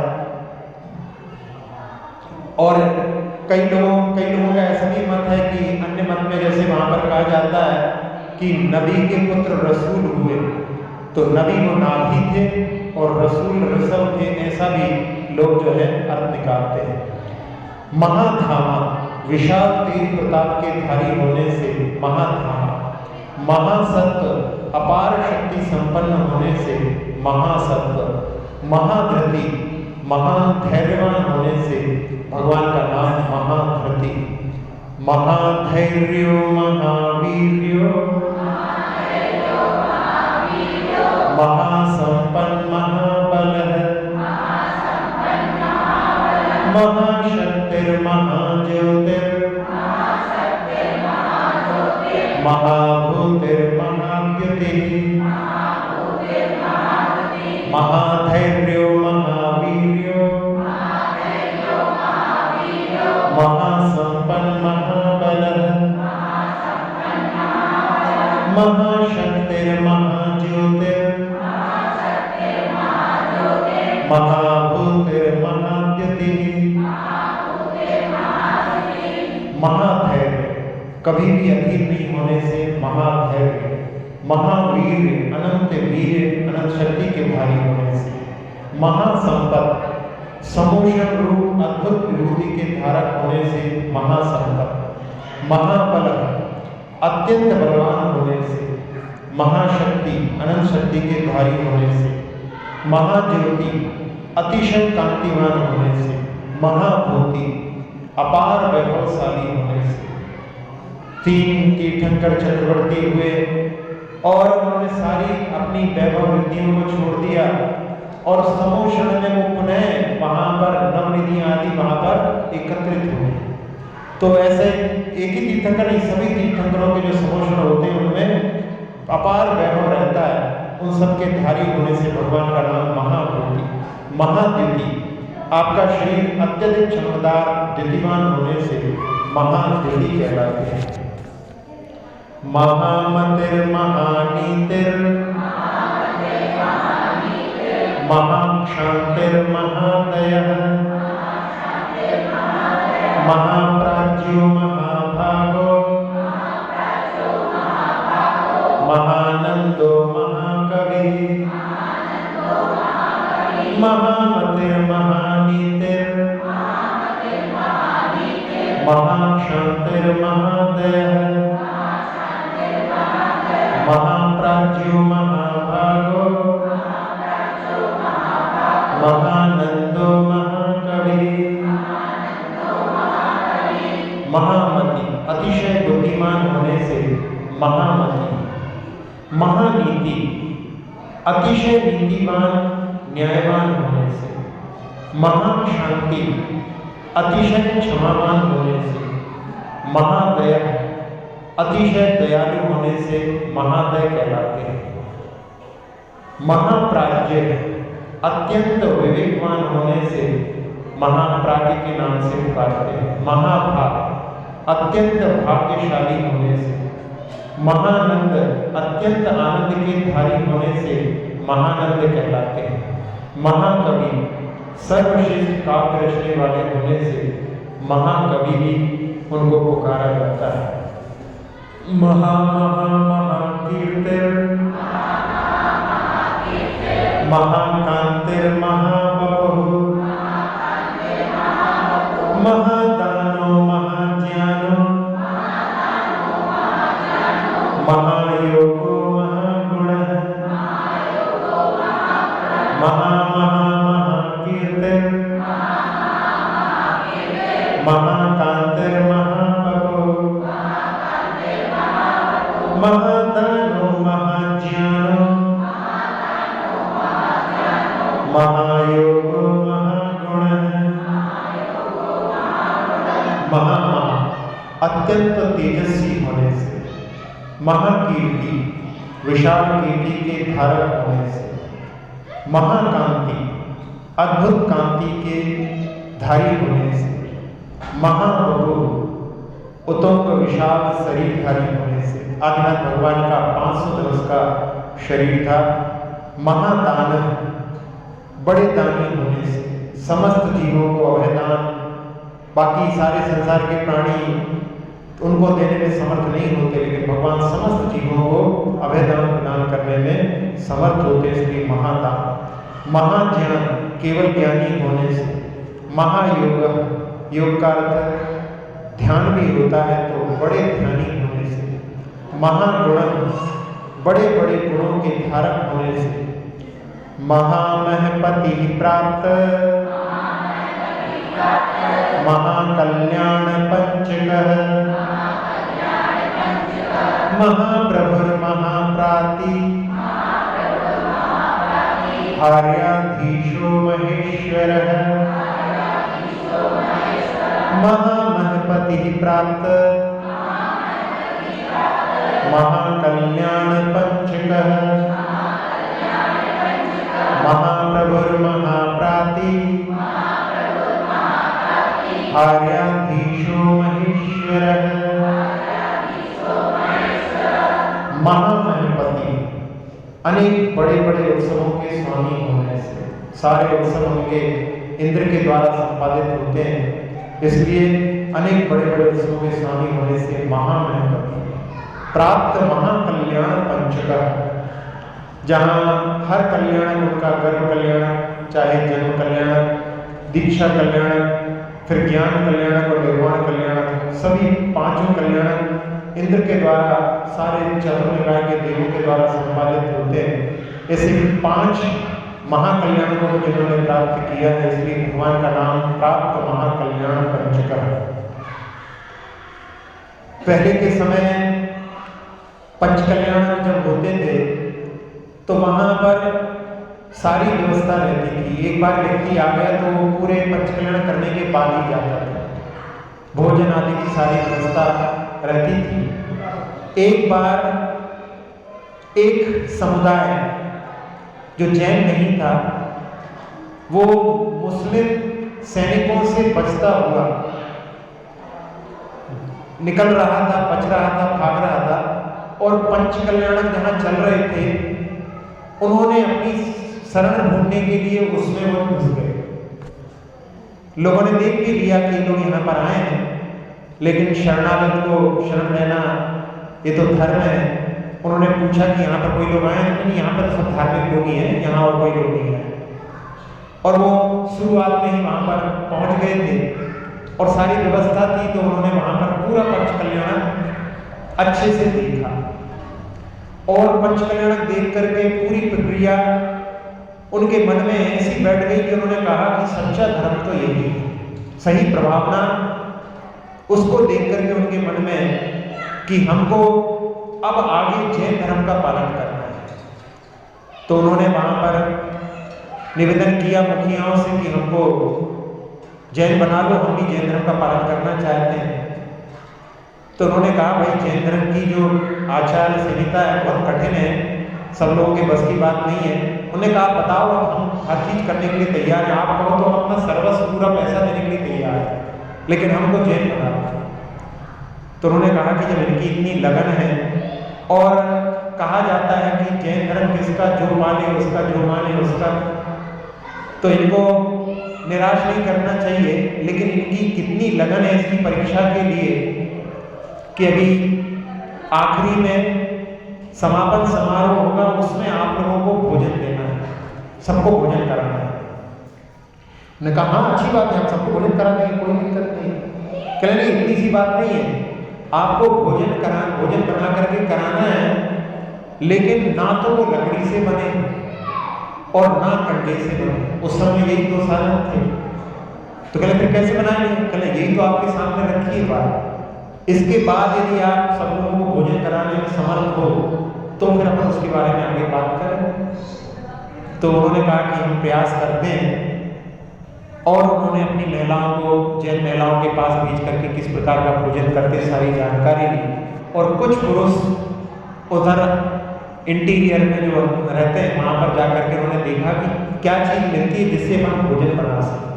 और कई लोगों का ऐसा भी मत है कि अन्य मत में जैसे वहां पर कहा जाता है कि नबी के पुत्र रसूल हुए, तो नबी वो नाभि थे और रसूल ऋषभ थे, ऐसा भी लोग जो है अर्थ निकालते हैं। महाधामा, विशाल तेज प्रताप के धारी होने से महाधामा। महासत्व, अपार शक्ति संपन्न होने से महासत्व। महाधृति, महान धैर्यवान होने से भगवान का नाम महाधृति। महाधैर्यो महावीर्यो महासंपन्न महाशक्तिर्महाज्योतिर् महाभूतिर्महाद्युतिः महाधैर्यो महावीर्यो महासंपन्न महाबलः महाशक्तिर्महाज्योतिर् महाभूतिर्महाद्युतिः महाधैर्य, कभी भी अधीर नहीं होने से महाधैर्य, महावीर, अनंत वीर, अनंत शक्ति के भारी होने से, महासंपत, समोषण रूप अद्भुत विभूति के धारक होने से महासंपत, महाबल, अत्यंत बलवान होने से, महाशक्ति, अनंत शक्ति के धारी होने से, महाज्योति, अतिशय कांतिवान होने से, महाभूति, अपार वैभवशाली होने से। 3 तीर्थंकर चक्रवर्ती हुए और उन्होंने सारी अपनी वैभव वृत्तियों को छोड़ दिया और समोषण में वो पुनः वहां पर नवनिधियां आदि वहां पर एकत्रित हुए। तो ऐसे एक ही तीर्थंकर नहीं, सभी तीर्थंकरों के जो समोषण होते हैं उनमें अपार वैभव रहता है। उन सबके धारी होने से भगवान का नाम महाभूति, महाद्युति। आपका शरीर अत्यधिक चमकदार द्युतिमान होने से महाद्युति कहलाते हैं। महामतिर्महानीतिर् महाक्षान्तिर्महादयः महाप्राज्यो महाभागो महानंदो महाकविः महामतिर्महानीतिर् महाक्षान्तिर्महादयः महाप्राज्यो महाभागो महानंदो महाकविः महामति, अतिशय बुद्धिमान होने से महामति। महानीति, अतिशय नीतिवान न्यायवान होने से। महाशांति, अतिशय क्षमावान होने से। महादया, अतिशय दयालु होने से महादय कहलाते हैं। महाप्राज्य, अत्यंत विवेकवान होने से महाप्राज्य के नाम से पुकारते हैं। महाभाग, अत्यंत भाग्यशाली होने से। महानंद, अत्यंत आनंद के धारी होने से महानंद कहलाते हैं। महाकवि, सर्वश्रेष्ठ काव्य रचने वाले होने से महाकवि भी उनको पुकारा जाता है। महाकीर्तिर महाकांतिर्महाबपुः महादानो महाज्ञानो महायोगो महागुणः महाकीर्तिर महाकांतिर्महाबपुः महादानो महाज्ञानो महायोगो महागुणः महा, अत्यंत तेजस्वी होने से। महाकीर्ति, विशाल कीर्ति के धारक होने से। महाकांति, अद्भुत कांति के धारी होने से। महाबपु, उत्तुंग विशाल शरीरधारी होने से। आदिनाथ भगवान का 500 दिवस का शरीर था। महादान, बड़े दानी होने से। समस्त जीवों को अभयदान, बाकी सारे संसार के प्राणी उनको देने में समर्थ नहीं होते, लेकिन भगवान समस्त जीवों को अभयदान प्रदान करने में समर्थ होते, इसलिए महादान। महाज्ञान, केवल ज्ञानी होने से। महायोग, योग का अर्थ ध्यान भी होता है, तो बड़े ध्यानी होने से। महागुण, बड़े बड़े गुणों के धारक होने से। महामहपति प्राप्त महाकल्याण पंचकः महाप्रभुर महाप्राति आर्याधीशो महेश्वरः महामहपति प्राप्त महाकल्याण पंचकः महाप्रभुर्महाप्राति आर्याधीशो महेश्वरः। महामहपति अनेक बड़े बड़े उत्सवों के स्वामी होने से सारे उत्सव उनके इंद्र के द्वारा संपादित होते हैं, इसलिए अनेक बड़े बड़े उत्सवों के स्वामी होने से महामहपति प्राप्त महाकल्याण पंचकः, जहाँ हर कल्याण उनका गर्भ कल्याण, चाहे जन्म कल्याण, दीक्षा कल्याण, फिर ज्ञान कल्याण और निर्वाण कल्याण, सभी पांचों कल्याण इंद्र के द्वारा सारे चतुर्निकाय के देवों के द्वारा संपादित होते हैं। ऐसे 5 महाकल्याण को जिन्होंने प्राप्त किया है, इसलिए भगवान का नाम प्राप्त महाकल्याण पंचकः। पहले के समय पंच कल्याण जब होते थे तो वहां पर सारी व्यवस्था रहती थी। एक बार व्यक्ति आ गया तो वो पूरे पंच कल्याण करने के बाद ही जाता था, भोजन आदि की सारी व्यवस्था रहती थी। एक बार एक समुदाय जो जैन नहीं था, वो मुस्लिम सैनिकों से बचता हुआ निकल रहा था, बच रहा था, भाग रहा था, और पंच कल्याण जहां चल रहे थे उन्होंने अपनी शरण ढूंढने के लिए उसमें वो घुस गए। लोगों ने देख भी लिया कि लोग यहाँ पर आए हैं, लेकिन शरणागत को शरण लेना ये तो धर्म है। उन्होंने पूछा कि यहाँ पर कोई लोग आए हैं? नहीं, यहाँ पर सब धार्मिक लोग ही हैं, यहाँ और कोई लोग नहीं है। और वो शुरुआत में ही वहाँ पर पहुँच गए थे और सारी व्यवस्था थी, तो उन्होंने वहाँ पर पूरा पंच कल्याण अच्छे से देखा और पंच कल्याण देख करके पूरी प्रक्रिया उनके मन में ऐसी बैठ गई कि उन्होंने कहा कि सच्चा धर्म तो यही है। सही प्रभावना उसको देख करके उनके मन में कि हमको अब आगे जैन धर्म का पालन करना है। तो उन्होंने वहां पर निवेदन किया मुखियाओं से कि हमको जैन बना लो, हम भी जैन धर्म का पालन करना चाहते हैं। तो उन्होंने कहा भाई जैन धर्म की जो आचार संहिता है बहुत कठिन है, सब लोगों के बस की बात नहीं है। उन्होंने कहा बताओ, हम हर चीज करने के लिए तैयार हैं, आप कहो तो हम अपना सर्वस्व पूरा पैसा देने के लिए तैयार है, लेकिन हमको जैन बना दो। तो उन्होंने कहा कि जब इनकी इतनी लगन है और कहा जाता है कि जैन धर्म किसका जो माने उसका, जो माने उसका, तो इनको निराश नहीं करना चाहिए। लेकिन इनकी कितनी लगन है इसकी परीक्षा के लिए कि अभी आखिरी में समापन समारोह होगा, उसमें आप लोगों को भोजन देना है, सबको भोजन कराना है। ने कहा हाँ अच्छी बात है, हम सबको भोजन करा देंगे, कोई दिक्कत नहीं। कहने नहीं, इतनी सी बात नहीं है, आपको भोजन बना करके कराना है, लेकिन ना तो वो लकड़ी से बने और ना कंडे से बने। उस समय यही 2 साधन थे। तो कहले फिर कैसे बनाएंगे? कहले यही तो आपके सामने रखी है बात। इसके बाद यदि आप सब लोगों को भोजन कराने में समर्थ हो तो फिर अपन उसके बारे में आगे बात करें। तो उन्होंने कहा कि हम प्रयास करते हैं, और उन्होंने अपनी महिलाओं को जैन महिलाओं के पास भेज करके किस प्रकार का भोजन करते सारी जानकारी ली। और कुछ पुरुष उधर इंटीरियर में जो रहते हैं वहाँ पर जाकर के उन्होंने देखा कि क्या चीज़ मिलती है जिससे हम भोजन बना सकें।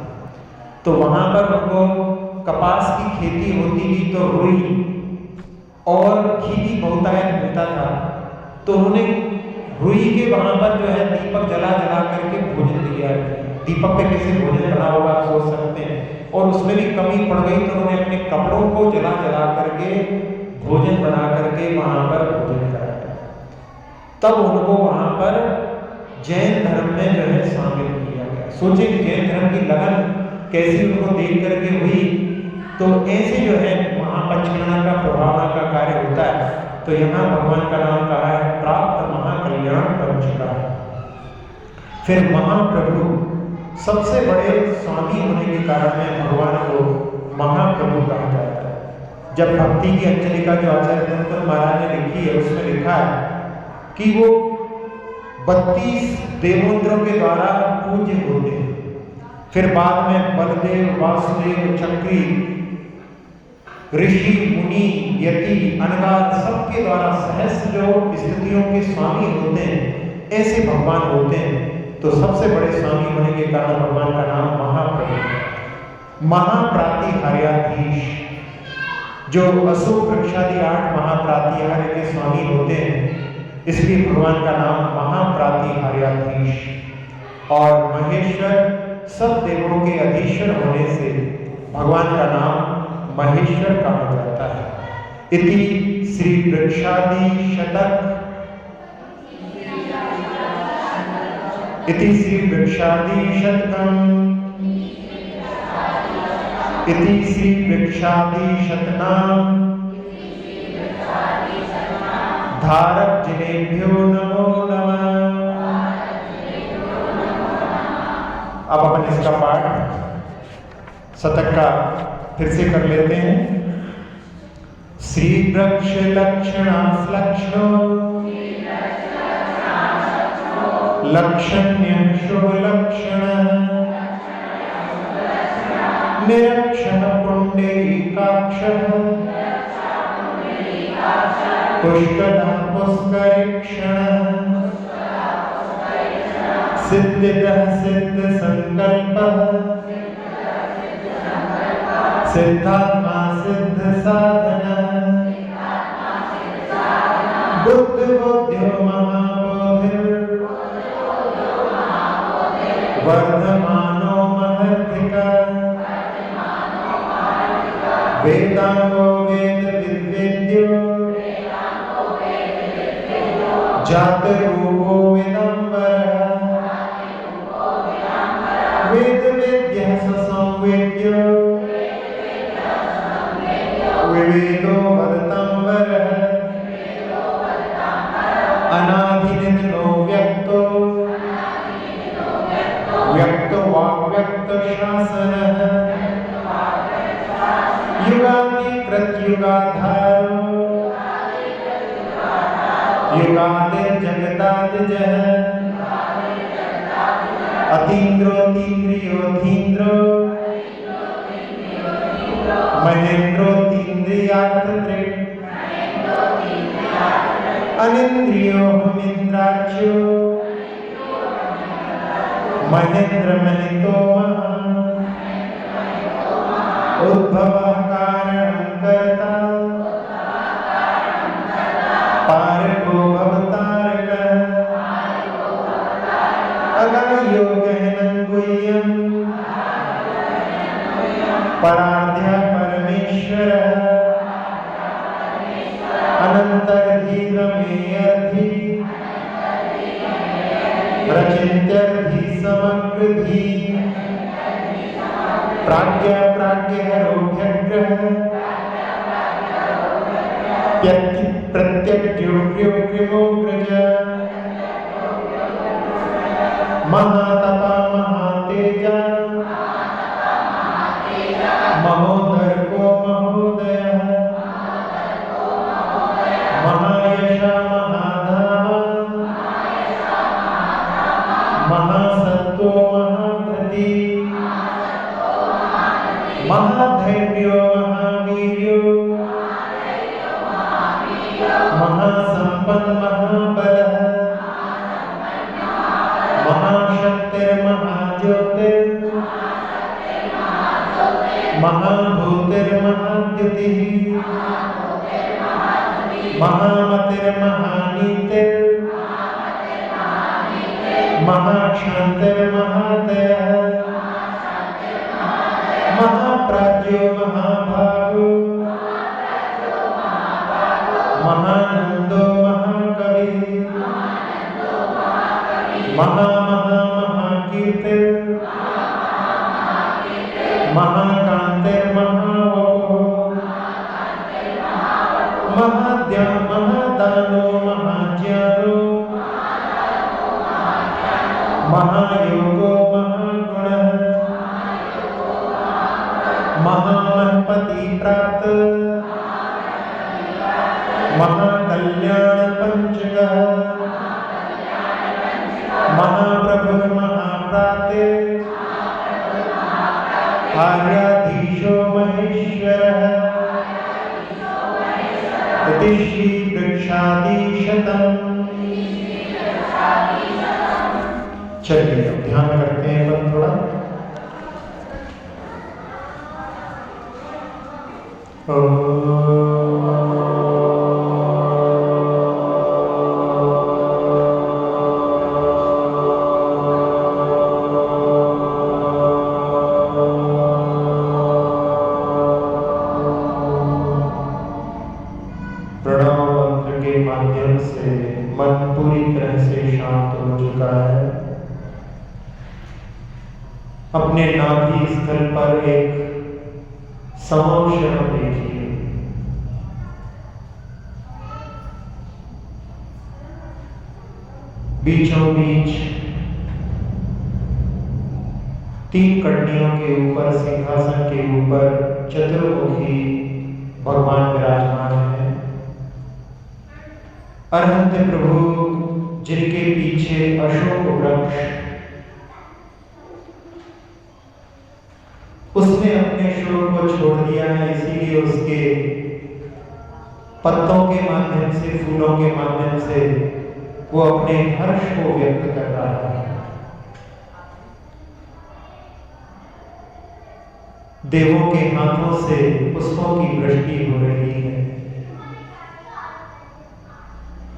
तो वहाँ पर उनको कपास की खेती होती थी, तो रुई और घी भी बहुतायत मिलता था। तो उन्होंने रुई के वहाँ पर जो है दीपक जला करके भोजन तैयार किया। दीपक पे कैसे भोजन बना होगा आप सोच सकते हैं। और उसमें भी कमी पड़ गई तो उन्होंने अपने कपड़ों को जला करके भोजन बना करके वहाँ पर भोजन कराया। तब उनको वहाँ पर जैन धर्म में जो है शामिल किया गया। सोचे कि जैन धर्म की लगन कैसी उनको देख करके हुई। तो ऐसे जो है महापंचकल्याण का प्रभावना का कार्य होता है। तो यहाँ भगवान का नाम कहा है प्राप्त महाकल्याण पंचकः। फिर महाप्रभु सबसे बड़े स्वामी होने के कारण में भगवान को महाप्रभु कहा जाता है। जब भक्ति की अंजलिका जो आचार्य धर्मपद महाराज ने लिखी है उसमें लिखा है कि वो 32 देवोंद्रों के द्वारा पूज्य होते हैं। फिर बाद में बलदेव, वासुदेव, चक्री ऋषि मुनि यति अनगात सबके द्वारा सहस्र जो स्थितियों के स्वामी होते हैं, ऐसे भगवान होते हैं। तो सबसे बड़े स्वामी होने के कारण भगवान का नाम महाप्रभु, महाप्रातिहार्याधीश, जो अशोक वृक्षादि 8 महाप्रातिहार्य के स्वामी होते हैं, इसलिए भगवान का नाम महाप्रातिहार्याधीश। और महेश्वर सब देवों के अधीश्वर होने से भगवान का नाम महेश्वर कहा जाता है। इति श्री वृक्षादि शतक, इति श्री वृक्षादि शतकम, इति श्री वृक्षादि शतनाम धारक जिनेभ्यो नमो नमः। अब अपन इसका पाठ शतक का फिर से कर लेते हैं। श्री वृक्ष लक्षणाश्लक्षणो लक्षण्य शुभ लक्षण निरक्षण पुण्डरीकाक्षः पुष्करः पुष्करीक्षणः सिद्धिदः सिद्ध संकल्पः सिद्धात्मा सिद्ध साधनः बुद्ध बुद्ध्यो महाबोधिर् वर्धमानो महर्थिकः वेदांगो वेद विद्वेद्यो जातरूपो वेदांबरः वेद वेद्यः ससंवेद्यो विवेदो वदतांबरः अनादिनिधनो व्यक्तो व्यक्तो वाग्व्यक्त शासनः युगादिकृत युगाधारो युगादिर्जगदादिजः अतीन्द्रोतीन्द्रियोधीन्द्रो महेन्द्रोतीन्द्रियार्थदृक् अनिन्द्रियोऽहमिन्द्राच्यो महेन्द्रमहितो उद्भवः कारणं कर्ता पारको भवतारकः अगम्यो गहनं गुह्यं परार्ध्य परमेश्वरः अनन्तर्धीरमेयर्धि प्रचिन्त्यर्धि समग्रधि प्राज्ञ प्राज्ञहरोऽभ्यग्रः प्रत्यग्योऽग्र्योऽग्रिमोऽग्रज महातपा महातेजा महोदर्को महोदयः महायशा महाधाम महासत्तो महाधृति महाधैर्यो महावीर्यो महासम्पन्न महाबलः महाशक्तिर्महाज्योतिर् महाभूतिर्महाद्युतिः महामतिर्महानीतिर् महाक्षान्तिर्महादयः महाप्राज्यो महाभागो महानन्दो महाकविः महाकीर्तिर् महाकान्तिर्महावपुः महादानो महाज्ञानो महायोगो महागुणः महामहपति प्राप्त महाकल्याणपञ्चकः महाप्रभुर्महाप्राते हार्याधीशो महेश्वरः उतिश्री वृक्षादि शतम्। चलिए अब ध्यान करते हैं पर थोड़ा। प्रणव मंत्र के माध्यम से मन पूरी तरह से शांत हो चुका है। अपने नाभि स्थल पर एक समोषण देखिए। बीचों बीच 3 कड़ियों के ऊपर सिंहासन के ऊपर चतुर्मुखी भगवान विराजमान है। अरहंत प्रभु जिनके पीछे अशोक वृक्ष, उसने अपने शोर को छोड़ दिया है, इसीलिए उसके पत्तों के माध्यम से, फूलों के माध्यम से वो अपने हर्ष को व्यक्त कर रहा है। देवों के हाथों से पुष्पों की वृष्टि हो रही है।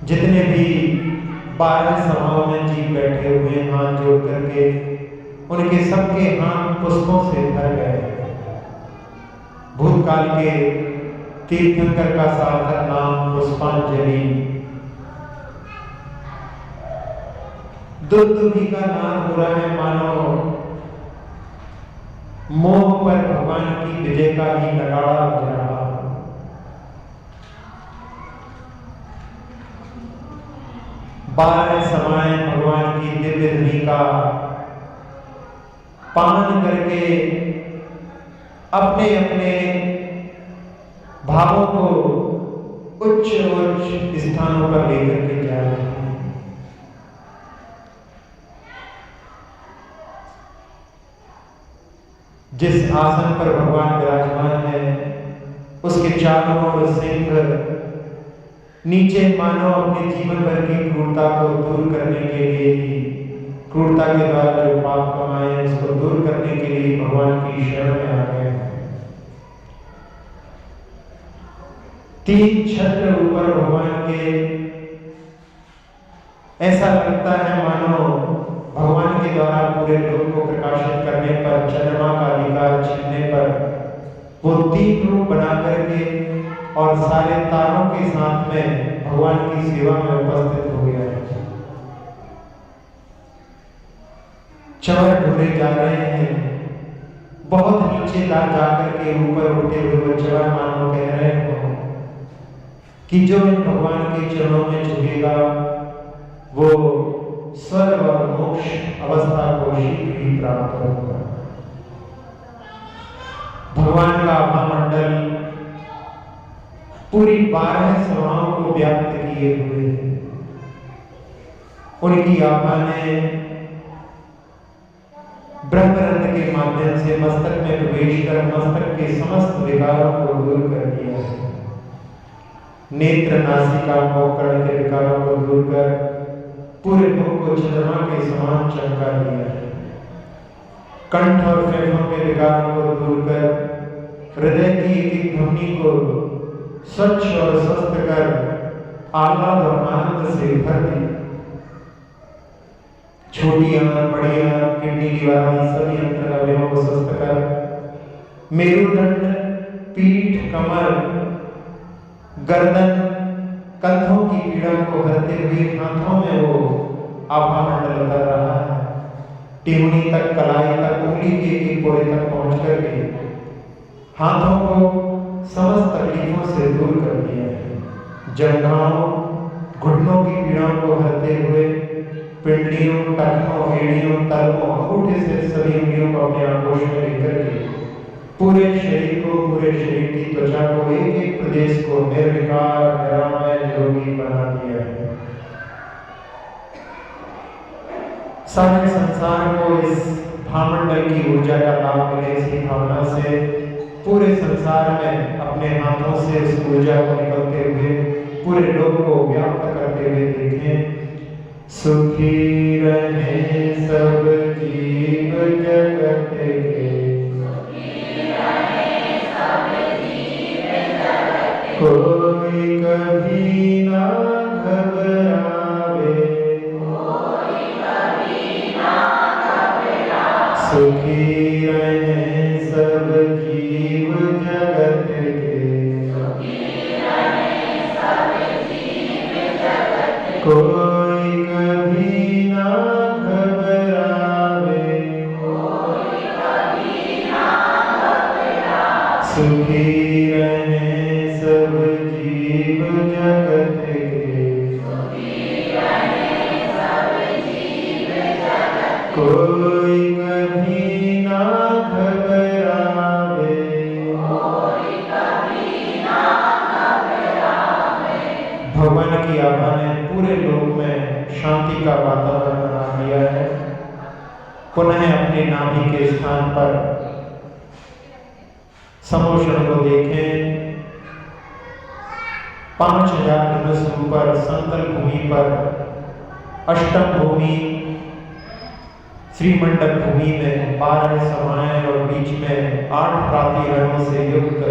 जितने भी 12 सभाओं में जीव बैठे हुए हाथ जोड़ करके, उनके सबके हाथ पुष्पों से भर गए। भूतकाल के तीर्थंकर का सार्थक नाम पुष्पांजलि। दुर्दुभी का नाम हो रहा है, मानो मोह पर भगवान की विजय का ही नगाड़ा बज रहा। बारह समाएं भगवान की दिव्य ध्वनि का पान करके अपने अपने भावों को उच्च उच्च स्थानों पर लेकर के जा रहे हैं। जिस आसन पर भगवान विराजमान है, उसके चारों ओर सिंह नीचे मानो अपने जीवन भर की क्रूरता को दूर करने के लिए ही, क्रूरता के द्वारा जो पाप कमाए उसको दूर करने के लिए भगवान की शरण में आ गए। 3 छत्र ऊपर भगवान के, ऐसा लगता है मानो भगवान के द्वारा पूरे लोक को प्रकाशित करने पर, चंद्रमा का अधिकार छीनने पर वो 3 रूप बना करके और सारे तारों के साथ में भगवान की सेवा में उपस्थित हो गया है। चवर ढूंढे जा रहे हैं, बहुत नीचे जाकर के ऊपर उठते हुए वो चवर मानो कह रहे हो कि जो इन भगवान के चरणों में झुकेगा वो स्वर्ग और मोक्ष अवस्था को शीघ्र ही प्राप्त होगा। भगवान का महामंडल पूरी 12 सभाओं को व्याप्त किए हुए हैं। उनकी आभा ने ब्रह्मरंध्र के माध्यम से मस्तक में प्रवेश कर मस्तक के समस्त विकारों को दूर कर दिया है। नेत्र, नासिका, मुख, कर्ण के विकारों को दूर कर पूरे मुख को चंद्रमा के समान चमका दिया है। कंठ और फेफड़ों के विकारों को दूर कर हृदय की एक ध्वनि को स्वच्छ और स्वस्थ कर आह्लाद और आनंद से भर दी। छोटी आंख, बड़ी आंख, किडनी, लीवर सभी अंतर अवयवों को स्वस्थ कर मेरुदंड, पीठ, कमर, गर्दन, कंधों की पीड़ा को हरते हुए हाथों में वो आभा मंडल उतर रहा है। टिहुनी तक, कलाई तक, उंगली के एक कोरे तक पहुंच करके हाथों को समस्त तकलीफों से दूर कर दिया है। जंघाओं, घुटनों की पीड़ाओं को हरते हुए पिंडलियों, टखनों, एड़ियों, तलवों, अंगूठे से सभी उंगलियों को अपने आगोश में लेकर के पूरे शरीर को, पूरे शरीर की त्वचा को, एक एक प्रदेश को निर्विकार, निरामय, निरोगी बना दिया है। सारे संसार को इस भामंडल की ऊर्जा का लाभ मिले, इसी भावना से पूरे संसार में अपने हाथों से उस ऊर्जा को निकलते हुए पूरे लोक को व्याप्त करते हुए देखें। सुखी रहे सब जीव जगत के, कोई कभी ना घबरावे, सुखी रहे सब जीव जगत के, कोई कभी ना घबरावे, सुखी रहे सब जीव जगत के, कोई कभी ना घबरावे। भगवान की आभा ने पूरे लोक में शांति का वातावरण बना दिया है। पुनः अपने नाभि के स्थान पर समोषण को देखें। 5000 धनुष ऊपर समतल भूमि पर अष्टम भूमि श्रीमंडप भूमि में 12 सभाएं और बीच में 8 प्रातिरणों से युक्त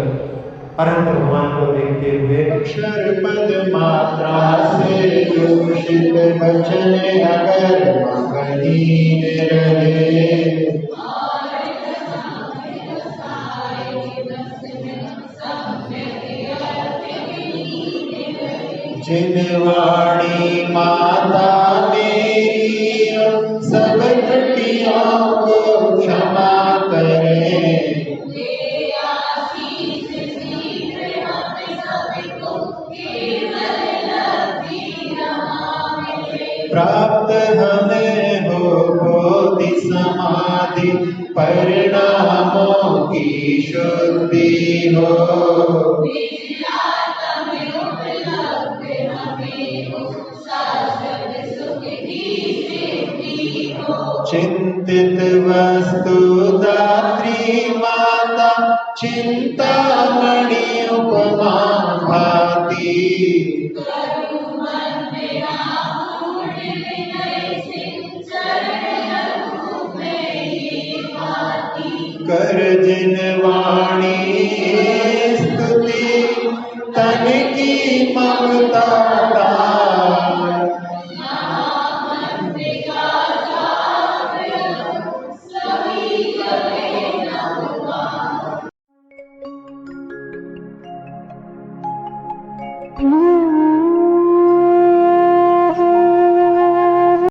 अनंत भगवान को देखते हुए अक्षर पद मात्रा से दूषित वचन अगर मगहीन रहे, जिन वाणी माता मेरी उन सब त्रुटियों को क्षमा करे, प्राप्त हमें हो बोधि समाधि परिणामों की शुद्धि हो, चिंतित वस्तु दात्री माता चिंतामणि उपमा भाती, कर जिन वाणी स्तुति तन की ममता दार, Mm-hmm.